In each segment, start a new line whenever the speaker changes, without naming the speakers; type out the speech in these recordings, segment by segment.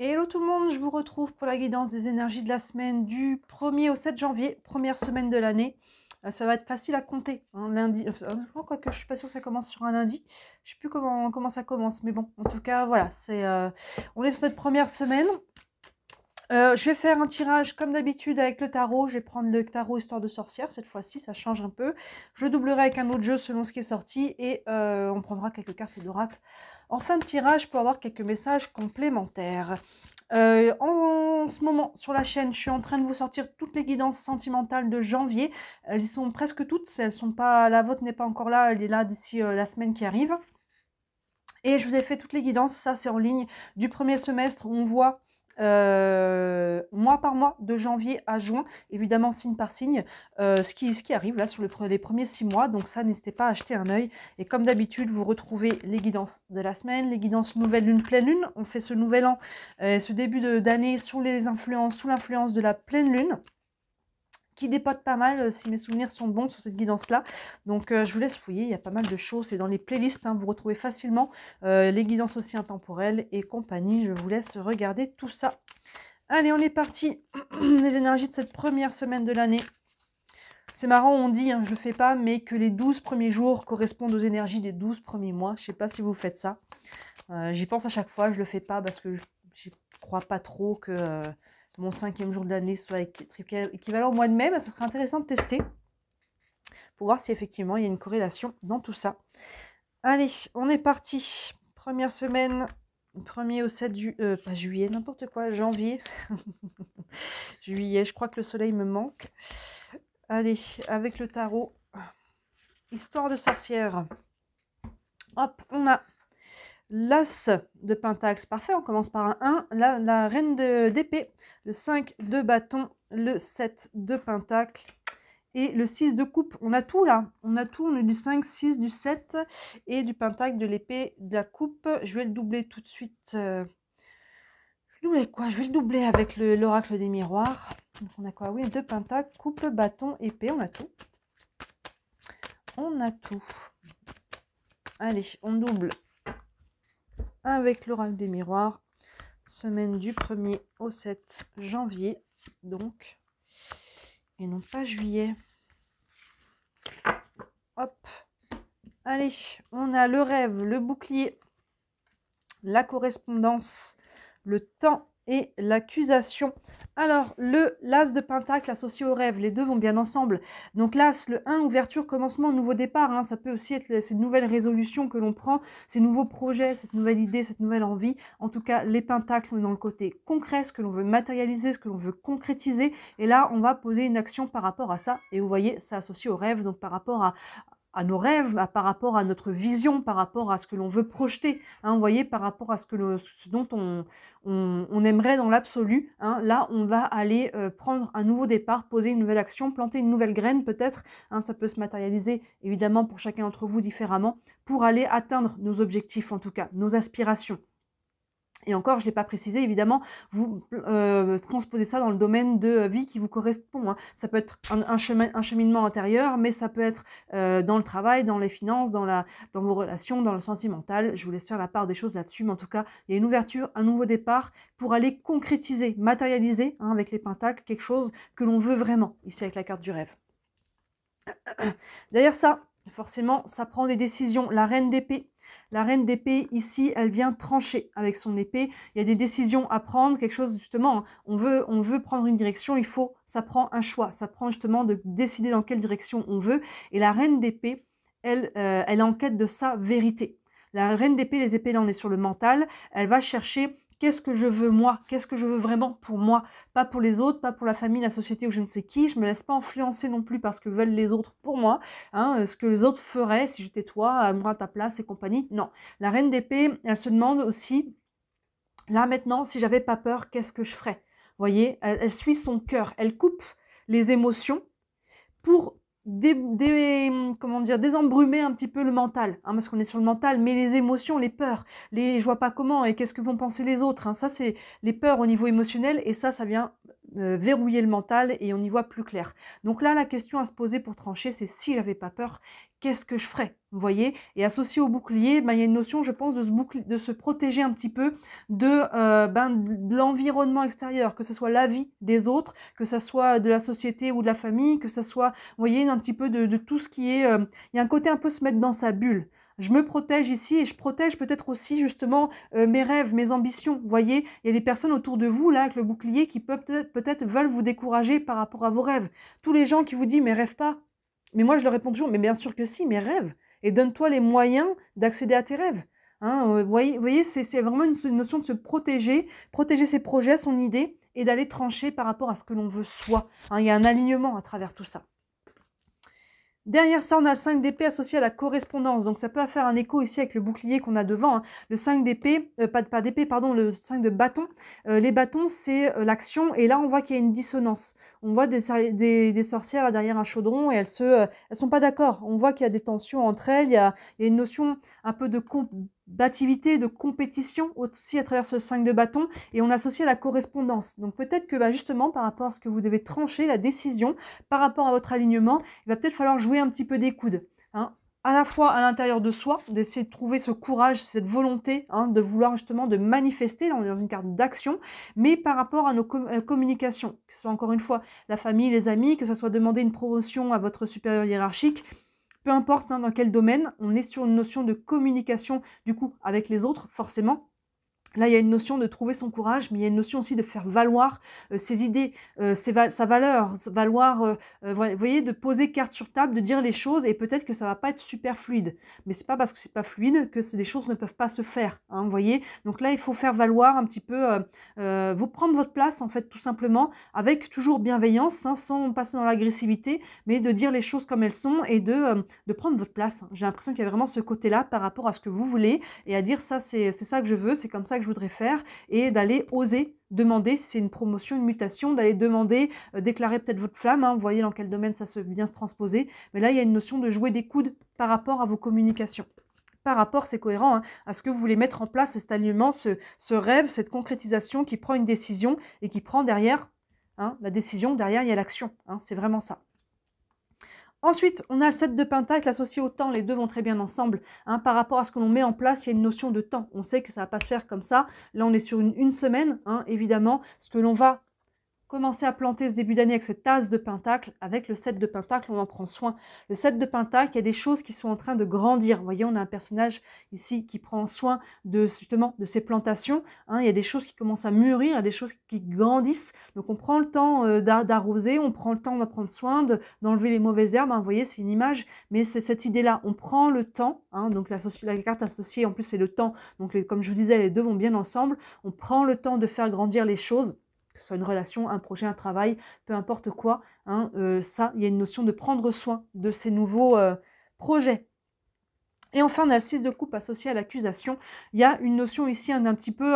Hello tout le monde, je vous retrouve pour la guidance des énergies de la semaine du 1er au 7 janvier, première semaine de l'année. Ça va être facile à compter, hein, lundi, quoique je suis pas sûre que ça commence sur un lundi, je sais plus comment ça commence, mais bon, en tout cas, voilà, on est sur cette première semaine. Je vais faire un tirage comme d'habitude avec le tarot, je vais prendre le tarot Histoire de sorcière, cette fois-ci, ça change un peu. Je le doublerai avec un autre jeu selon ce qui est sorti, et on prendra quelques cartes d'oracle en fin de tirage pour avoir quelques messages complémentaires. En ce moment, sur la chaîne, je suis en train de vous sortir toutes les guidances sentimentales de janvier. Elles y sont presque toutes. Elles sont pas, la vôtre n'est pas encore là, elle est là d'ici la semaine qui arrive. Et je vous ai fait toutes les guidances. Ça, c'est en ligne du premier semestre où on voit mois par mois, de janvier à juin, évidemment signe par signe, ce qui arrive là sur les premiers 6 mois. Donc ça, n'hésitez pas à jeter un œil. Et comme d'habitude, vous retrouvez les guidances de la semaine, les guidances nouvelle lune, pleine lune. On fait ce nouvel an, ce début d'année sous l'influence de la pleine lune, qui dépote pas mal, si mes souvenirs sont bons sur cette guidance-là. Donc, je vous laisse fouiller, il y a pas mal de choses. C'est dans les playlists, hein, vous retrouvez facilement les guidances aussi intemporelles et compagnie. Je vous laisse regarder tout ça. Allez, on est parti. Les énergies de cette première semaine de l'année. C'est marrant, on dit, hein, je le fais pas, mais que les 12 premiers jours correspondent aux énergies des 12 premiers mois. Je sais pas si vous faites ça. J'y pense à chaque fois, je le fais pas parce que je crois pas trop que... mon 5e jour de l'année soit équivalent au mois de mai, ça serait intéressant de tester pour voir si effectivement il y a une corrélation dans tout ça. Allez, on est parti. Première semaine, 1er au 7 pas juillet, n'importe quoi, janvier. Juillet, je crois que le soleil me manque. Allez, avec le tarot, Histoire de sorcière. Hop, on a l'As de Pentacle, parfait, on commence par un 1, la Reine d'épée, le 5 de bâton, le 7 de Pentacle et le 6 de coupe. On a tout là, on a tout, on a du 5, 6, du 7 et du Pentacle, de l'épée, de la coupe. Je vais le doubler tout de suite. Je vais le doubler quoi? Je vais le doubler avec l'oracle des miroirs. Donc on a quoi? Oui, 2 Pentacles, coupe, bâton, épée, on a tout. On a tout. Allez, on double avec l'oracle des miroirs, semaine du 1er au 7 janvier, donc, et non pas juillet. Hop, allez, on a le rêve, le bouclier, la correspondance, le temps et l'accusation. Alors, l'as de Pentacle associé au rêve, les deux vont bien ensemble. Donc l'as, le 1, ouverture, commencement, nouveau départ. Hein, ça peut aussi être ces nouvelles résolutions que l'on prend, ces nouveaux projets, cette nouvelle idée, cette nouvelle envie. En tout cas, les pentacles, on est dans le côté concret, ce que l'on veut matérialiser, ce que l'on veut concrétiser. Et là, on va poser une action par rapport à ça. Et vous voyez, c'est associé au rêve, donc par rapport à nos rêves, par rapport à notre vision, par rapport à ce que l'on veut projeter, hein, vous voyez, par rapport à ce dont on aimerait dans l'absolu. Hein, là, on va aller prendre un nouveau départ, poser une nouvelle action, planter une nouvelle graine peut-être. Hein, ça peut se matérialiser évidemment pour chacun d'entre vous différemment, pour aller atteindre nos objectifs, en tout cas, nos aspirations. Et encore, je ne l'ai pas précisé, évidemment, vous transposez ça dans le domaine de vie qui vous correspond. Hein. Ça peut être un cheminement intérieur, mais ça peut être dans le travail, dans les finances, dans vos relations, dans le sentimental. Je vous laisse faire la part des choses là-dessus, mais en tout cas, il y a une ouverture, un nouveau départ pour aller concrétiser, matérialiser, hein, avec les pentacles, quelque chose que l'on veut vraiment, ici avec la carte du rêve. Derrière ça, forcément, ça prend des décisions. La reine d'épée. La reine d'épée, ici, elle vient trancher avec son épée. Il y a des décisions à prendre, quelque chose, justement, on veut prendre une direction, ça prend un choix. Ça prend justement de décider dans quelle direction on veut. Et la reine d'épée, elle est en quête de sa vérité. La reine d'épée, les épées, là, on est sur le mental. Elle va chercher... Qu'est-ce que je veux moi? Qu'est-ce que je veux vraiment pour moi? Pas pour les autres, pas pour la famille, la société ou je ne sais qui. Je ne me laisse pas influencer non plus par ce que veulent les autres pour moi. Hein, ce que les autres feraient si j'étais toi, moi à ta place et compagnie. Non. La reine d'épée, elle se demande aussi, là maintenant, si j'avais pas peur, qu'est-ce que je ferais? Vous voyez, elle suit son cœur. Elle coupe les émotions pour comment dire, désembrumer un petit peu le mental, hein, parce qu'on est sur le mental, mais les émotions, les peurs, je vois pas comment, et qu'est-ce que vont penser les autres, hein, ça c'est les peurs au niveau émotionnel, et ça vient verrouiller le mental et on y voit plus clair. Donc là, la question à se poser pour trancher, c'est si j'avais pas peur, qu'est-ce que je ferais? Vous voyez? Et associé au bouclier, ben, il y a une notion, je pense, de se protéger un petit peu de l'environnement extérieur, que ce soit la vie des autres, que ce soit de la société ou de la famille, que ce soit, vous voyez, un petit peu de tout ce qui est... il y a un côté un peu se mettre dans sa bulle. Je me protège ici et je protège peut-être aussi justement mes rêves, mes ambitions. Vous voyez, il y a des personnes autour de vous, là, avec le bouclier, qui peut-être veulent vous décourager par rapport à vos rêves. Tous les gens qui vous disent « mais rêve pas ». Mais moi, je leur réponds toujours « mais bien sûr que si, mais rêve ». Et donne-toi les moyens d'accéder à tes rêves. Hein, voyez c'est vraiment une notion de se protéger, protéger ses projets, son idée, et d'aller trancher par rapport à ce que l'on veut soi. Hein, il y a un alignement à travers tout ça. Derrière ça, on a le 5 d'épée associé à la correspondance. Donc, ça peut faire un écho ici avec le bouclier qu'on a devant. Hein. Le 5 d'épée, pas d'épée, pardon, le 5 de bâton. Les bâtons, c'est l'action. Et là, on voit qu'il y a une dissonance. On voit des sorcières là, derrière un chaudron et elles sont pas d'accord. On voit qu'il y a des tensions entre elles. Il y a une notion un peu de combativité, de compétition aussi à travers ce 5 de bâton, et on associe à la correspondance. Donc peut-être que justement par rapport à ce que vous devez trancher, la décision, par rapport à votre alignement, il va peut-être falloir jouer un petit peu des coudes. Hein, à la fois à l'intérieur de soi, d'essayer de trouver ce courage, cette volonté de vouloir justement de manifester, là on est dans une carte d'action, mais par rapport à nos communications, que ce soit encore une fois la famille, les amis, que ce soit demander une promotion à votre supérieur hiérarchique, peu importe dans quel domaine, on est sur une notion de communication, du coup, avec les autres, forcément. Là, il y a une notion de trouver son courage, mais il y a une notion aussi de faire valoir ses idées, sa valeur, valoir, vous voyez, de poser carte sur table, de dire les choses, et peut-être que ça va pas être super fluide. Mais c'est pas parce que c'est pas fluide que les choses ne peuvent pas se faire, hein, vous voyez. Donc là, il faut faire valoir un petit peu, vous prendre votre place, en fait, tout simplement, avec toujours bienveillance, hein, sans passer dans l'agressivité, mais de dire les choses comme elles sont et de prendre votre place. Hein. J'ai l'impression qu'il y a vraiment ce côté-là par rapport à ce que vous voulez, et à dire ça, c'est ça que je veux, c'est comme ça que je voudrais faire, et d'aller oser demander si c'est une promotion, une mutation, d'aller demander, déclarer peut-être votre flamme, hein, vous voyez dans quel domaine ça se vient se transposer, mais là il y a une notion de jouer des coudes par rapport à vos communications. Par rapport, c'est cohérent, hein, à ce que vous voulez mettre en place, cet alignement, ce rêve, cette concrétisation qui prend une décision et qui prend derrière, hein, la décision, derrière il y a l'action, hein, c'est vraiment ça. Ensuite, on a le 7 de Pentacle associé au temps, les deux vont très bien ensemble. Hein, par rapport à ce que l'on met en place, il y a une notion de temps. On sait que ça ne va pas se faire comme ça. Là, on est sur une semaine, hein, évidemment. Ce que l'on va commencer à planter ce début d'année avec cette tasse de Pentacle, avec le 7 de Pentacle, on en prend soin. Le 7 de Pentacle, il y a des choses qui sont en train de grandir. Vous voyez, on a un personnage ici qui prend soin justement de ses plantations. Hein, il y a des choses qui commencent à mûrir, il y a des choses qui grandissent. Donc on prend le temps d'arroser, on prend le temps d'en prendre soin, d'enlever les mauvaises herbes. Hein, vous voyez, c'est une image, mais c'est cette idée-là. On prend le temps, hein, donc la carte associée, en plus c'est le temps. Donc comme je vous disais, les deux vont bien ensemble. On prend le temps de faire grandir les choses, que ce soit une relation, un projet, un travail, peu importe quoi, hein, ça, il y a une notion de prendre soin de ces nouveaux projets. Et enfin, on a le 6 de coupe associé à l'accusation. Il y a une notion ici d'un petit peu...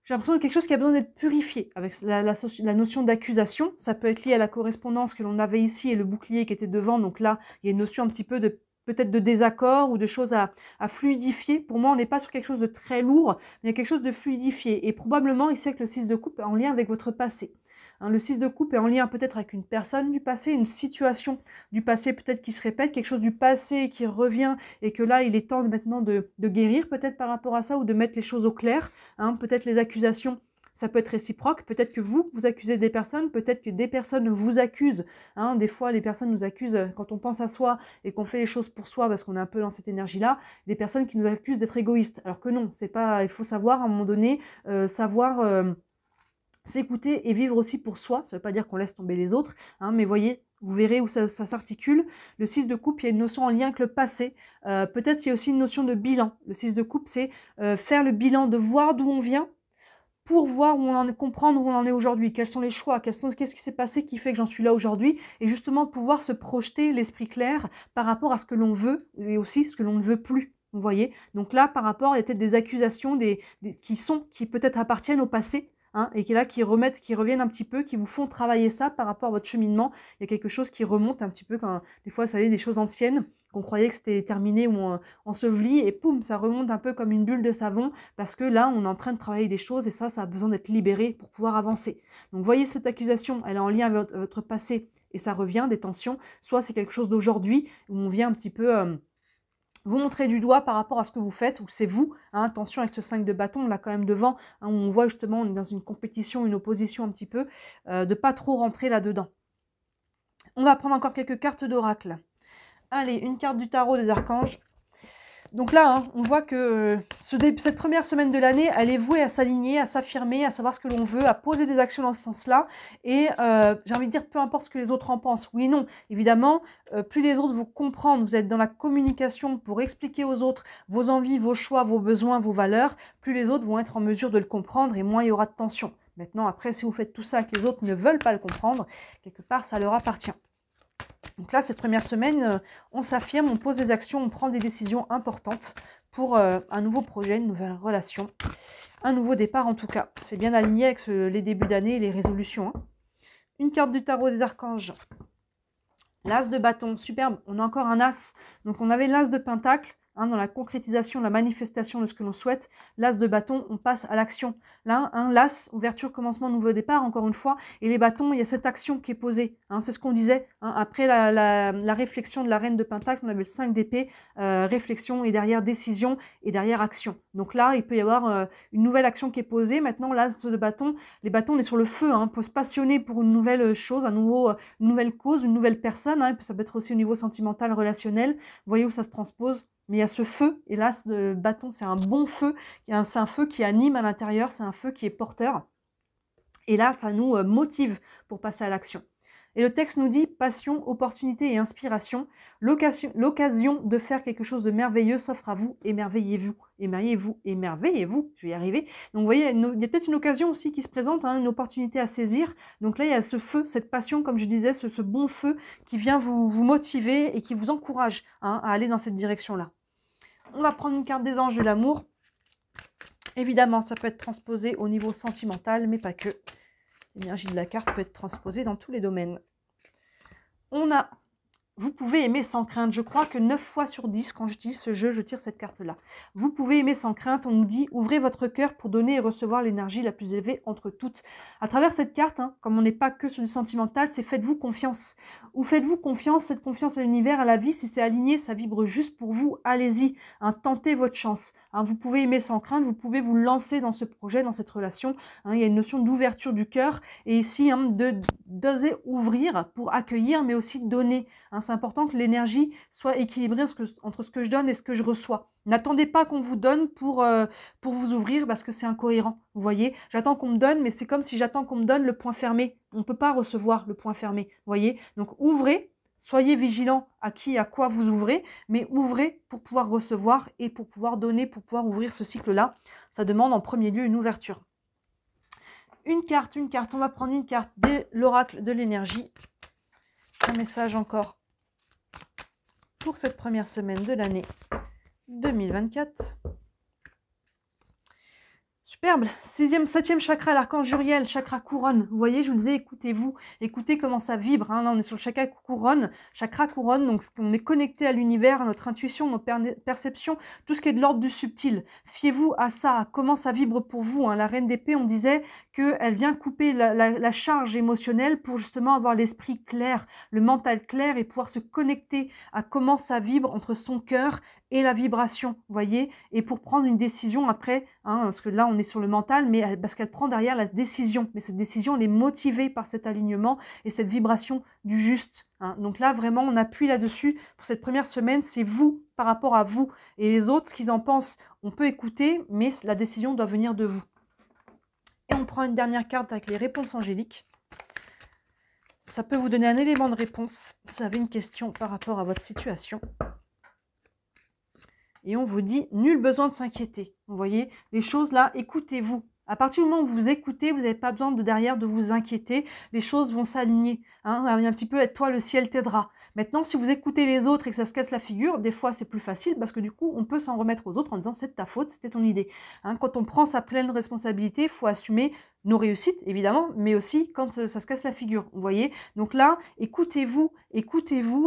j'ai l'impression de quelque chose qui a besoin d'être purifié avec la notion d'accusation. Ça peut être lié à la correspondance que l'on avait ici et le bouclier qui était devant. Donc là, il y a une notion un petit peu de peut-être de désaccord ou de choses à fluidifier. Pour moi, on n'est pas sur quelque chose de très lourd, mais il y a quelque chose de fluidifié. Et probablement, ici, avec le 6 de coupe, en lien avec votre passé. Hein, le 6 de coupe est en lien peut-être avec une personne du passé, une situation du passé peut-être qui se répète, quelque chose du passé qui revient et que là, il est temps maintenant de guérir peut-être par rapport à ça ou de mettre les choses au clair. Hein, peut-être les accusations, ça peut être réciproque, peut-être que vous accusez des personnes, peut-être que des personnes vous accusent. Hein. Des fois, les personnes nous accusent quand on pense à soi et qu'on fait les choses pour soi parce qu'on est un peu dans cette énergie-là, des personnes qui nous accusent d'être égoïstes. Alors que non, c'est pas. Il faut savoir à un moment donné, s'écouter et vivre aussi pour soi. Ça ne veut pas dire qu'on laisse tomber les autres, hein, mais voyez, vous verrez où ça s'articule. Le 6 de coupe, il y a une notion en lien avec le passé. Peut-être il y a aussi une notion de bilan. Le 6 de coupe, c'est faire le bilan, de voir d'où on vient, pour voir où on en est, comprendre où on en est aujourd'hui, quels sont les choix, qu'est-ce qui s'est passé qui fait que j'en suis là aujourd'hui, et justement pouvoir se projeter l'esprit clair par rapport à ce que l'on veut et aussi ce que l'on ne veut plus. Vous voyez, donc là par rapport, il y a peut-être des accusations qui peut-être appartiennent au passé, hein, et qui est là, qui reviennent un petit peu, qui vous font travailler ça par rapport à votre cheminement. Il y a quelque chose qui remonte un petit peu quand, des fois, vous savez, des choses anciennes, qu'on croyait que c'était terminé ou enseveli, et poum, ça remonte un peu comme une bulle de savon, parce que là, on est en train de travailler des choses, et ça a besoin d'être libéré pour pouvoir avancer. Donc, voyez cette accusation, elle est en lien avec votre passé, et ça revient, des tensions, soit c'est quelque chose d'aujourd'hui, où on vient un petit peu vous montrer du doigt par rapport à ce que vous faites, ou c'est vous, hein, attention avec ce 5 de bâton, on l'a quand même devant, hein, où on voit justement, on est dans une compétition, une opposition un petit peu, de pas trop rentrer là-dedans. On va prendre encore quelques cartes d'oracle. Allez, une carte du tarot des archanges. Donc là, hein, on voit que cette première semaine de l'année, elle est vouée à s'aligner, à s'affirmer, à savoir ce que l'on veut, à poser des actions dans ce sens-là. Et j'ai envie de dire, peu importe ce que les autres en pensent. Oui, non, évidemment, plus les autres vous comprennent, vous êtes dans la communication pour expliquer aux autres vos envies, vos choix, vos besoins, vos valeurs, plus les autres vont être en mesure de le comprendre et moins il y aura de tension. Maintenant, après, si vous faites tout ça et que les autres ne veulent pas le comprendre, quelque part, ça leur appartient. Donc là, cette première semaine, on s'affirme, on pose des actions, on prend des décisions importantes pour un nouveau projet, une nouvelle relation, un nouveau départ en tout cas. C'est bien aligné avec les débuts d'année et les résolutions. Hein. Une carte du tarot des archanges. L'as de bâton, superbe. On a encore un as. Donc on avait l'as de pentacle. Hein, dans la concrétisation, la manifestation de ce que l'on souhaite, l'as de bâton, on passe à l'action. Là, l'as, ouverture, commencement, nouveau départ, encore une fois, et les bâtons, il y a cette action qui est posée. Hein, c'est ce qu'on disait. Hein, après la réflexion de la reine de pentacle, on avait le 5 d'épée, réflexion, et derrière décision, et derrière action. Donc là, il peut y avoir une nouvelle action qui est posée. Maintenant, l'as de bâton, les bâtons, on est sur le feu. Hein, on peut se passionner pour une nouvelle chose, une nouvelle cause, une nouvelle personne. Hein, ça peut être aussi au niveau sentimental, relationnel. Vous voyez où ça se transpose. Mais il y a ce feu, et là, ce bâton, c'est un bon feu, c'est un feu qui anime à l'intérieur, c'est un feu qui est porteur. Et là, ça nous motive pour passer à l'action. Et le texte nous dit passion, opportunité et inspiration. L'occasion de faire quelque chose de merveilleux s'offre à vous. Émerveillez-vous, émerveillez-vous, émerveillez-vous. Je vais y arriver. Donc vous voyez, il y a peut-être une occasion aussi qui se présente, hein, une opportunité à saisir. Donc là, il y a ce feu, cette passion, comme je disais, ce bon feu qui vient vous motiver et qui vous encourage hein, à aller dans cette direction-là. On va prendre une carte des anges de l'amour. Évidemment, ça peut être transposé au niveau sentimental, mais pas que. L'énergie de la carte peut être transposée dans tous les domaines. Vous pouvez aimer sans crainte. Je crois que 9 fois sur 10, quand j'utilise ce jeu, je tire cette carte-là. Vous pouvez aimer sans crainte. On nous dit, ouvrez votre cœur pour donner et recevoir l'énergie la plus élevée entre toutes. À travers cette carte, hein, comme on n'est pas que sur du sentimental, c'est faites-vous confiance. Ou faites-vous confiance, cette confiance à l'univers, à la vie, si c'est aligné, ça vibre juste pour vous. Allez-y, hein, tentez votre chance. Hein, vous pouvez aimer sans crainte, vous pouvez vous lancer dans ce projet, dans cette relation. Hein, il y a une notion d'ouverture du cœur et ici, hein, d'oser ouvrir pour accueillir, mais aussi donner. Hein, c'est important que l'énergie soit équilibrée entre ce que je donne et ce que je reçois. N'attendez pas qu'on vous donne pour vous ouvrir parce que c'est incohérent. Vous voyez, j'attends qu'on me donne, mais c'est comme si j'attends qu'on me donne le point fermé. On ne peut pas recevoir le point fermé. Vous voyez, donc ouvrez, soyez vigilants à quoi vous ouvrez, mais ouvrez pour pouvoir recevoir et pour pouvoir donner, pour pouvoir ouvrir ce cycle-là. Ça demande en premier lieu une ouverture. Une carte, on va prendre une carte de l'oracle de l'énergie. Un message encore pour cette première semaine de l'année 2024. Superbe. 7e chakra, l'archange Uriel, chakra couronne. Vous voyez, je vous disais, écoutez-vous. Écoutez comment ça vibre. Hein. Là, on est sur le chakra couronne. Donc on est connecté à l'univers, à notre intuition, nos perceptions, tout ce qui est de l'ordre du subtil. Fiez-vous à ça, à comment ça vibre pour vous. Hein. La reine d'épée, on disait qu'elle vient couper la charge émotionnelle pour justement avoir l'esprit clair, le mental clair et pouvoir se connecter à comment ça vibre entre son cœur et la vibration, vous voyez, et pour prendre une décision après, hein, parce que là on est sur le mental, mais parce qu'elle prend derrière la décision, mais cette décision elle est motivée par cet alignement et cette vibration du juste. Hein. Donc là vraiment on appuie là-dessus, pour cette première semaine, c'est vous par rapport à vous, et les autres, ce qu'ils en pensent, on peut écouter, mais la décision doit venir de vous. Et on prend une dernière carte avec les réponses angéliques. Ça peut vous donner un élément de réponse si vous avez une question par rapport à votre situation. Et on vous dit, nul besoin de s'inquiéter. Vous voyez, les choses là, écoutez-vous. À partir du moment où vous écoutez, vous n'avez pas besoin derrière de vous inquiéter. Les choses vont s'aligner. Hein, un petit peu, être toi, le ciel t'aidera. Maintenant, si vous écoutez les autres et que ça se casse la figure, des fois c'est plus facile parce que du coup, on peut s'en remettre aux autres en disant c'est de ta faute, c'était ton idée. Hein, quand on prend sa pleine responsabilité, il faut assumer nos réussites, évidemment, mais aussi quand ça se casse la figure, vous voyez. Donc là, écoutez-vous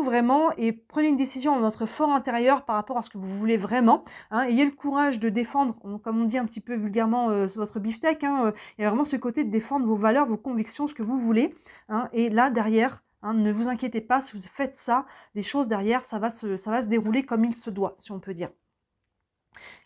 vraiment et prenez une décision dans votre fort intérieur par rapport à ce que vous voulez vraiment. Hein. Ayez le courage de défendre, comme on dit un petit peu vulgairement, votre beefsteak. Hein, il y a vraiment ce côté de défendre vos valeurs, vos convictions, ce que vous voulez. Hein, et là, derrière, hein, ne vous inquiétez pas, si vous faites ça, les choses derrière, ça va se dérouler comme il se doit, si on peut dire.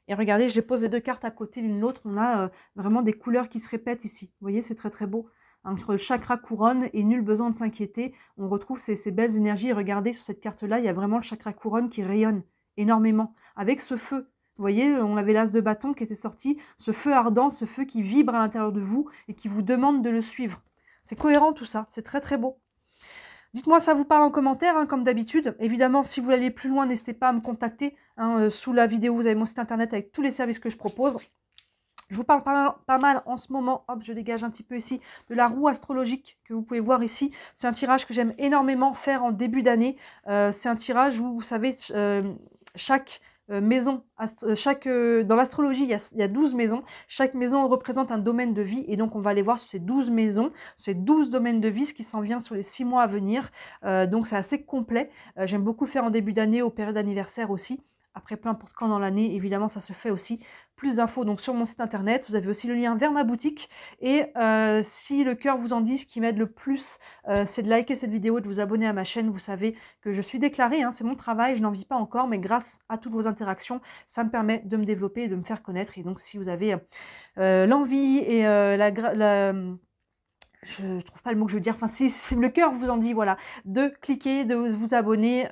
Et regardez, je les pose les deux cartes à côté l'une l'autre. On a vraiment des couleurs qui se répètent ici. Vous voyez, c'est très très beau. Entre chakra couronne et nul besoin de s'inquiéter, on retrouve ces belles énergies. Et regardez, sur cette carte-là, il y a vraiment le chakra couronne qui rayonne énormément. Avec ce feu. Vous voyez, on avait l'as de bâton qui était sorti. Ce feu ardent, ce feu qui vibre à l'intérieur de vous et qui vous demande de le suivre. C'est cohérent tout ça. C'est très très beau. Dites-moi, ça vous parle en commentaire, hein, comme d'habitude. Évidemment, si vous voulez aller plus loin, n'hésitez pas à me contacter. Hein, sous la vidéo, vous avez mon site internet avec tous les services que je propose. Je vous parle pas mal en ce moment, hop, je dégage un petit peu ici, de la roue astrologique que vous pouvez voir ici. C'est un tirage que j'aime énormément faire en début d'année. C'est un tirage où, vous savez, chaque maison, dans l'astrologie, il y a 12 maisons. Chaque maison représente un domaine de vie. Et donc, on va aller voir sur ces 12 maisons, ces 12 domaines de vie, ce qui s'en vient sur les 6 mois à venir. Donc, c'est assez complet. J'aime beaucoup le faire en début d'année, aux périodes d'anniversaire aussi. Après, peu importe quand dans l'année, évidemment, ça se fait aussi. Plus d'infos donc sur mon site internet. Vous avez aussi le lien vers ma boutique. Et si le cœur vous en dit, ce qui m'aide le plus, c'est de liker cette vidéo et de vous abonner à ma chaîne. Vous savez que je suis déclarée, hein, c'est mon travail, je n'en vis pas encore, mais grâce à toutes vos interactions, ça me permet de me développer et de me faire connaître. Et donc, si vous avez l'envie et je ne trouve pas le mot que je veux dire, enfin si le cœur vous en dit, voilà, de cliquer, de vous abonner,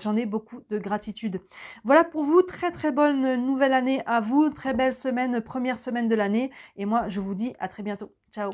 j'en ai beaucoup de gratitude. Voilà pour vous, très très bonne nouvelle année à vous, très belle semaine, première semaine de l'année, et moi je vous dis à très bientôt, ciao.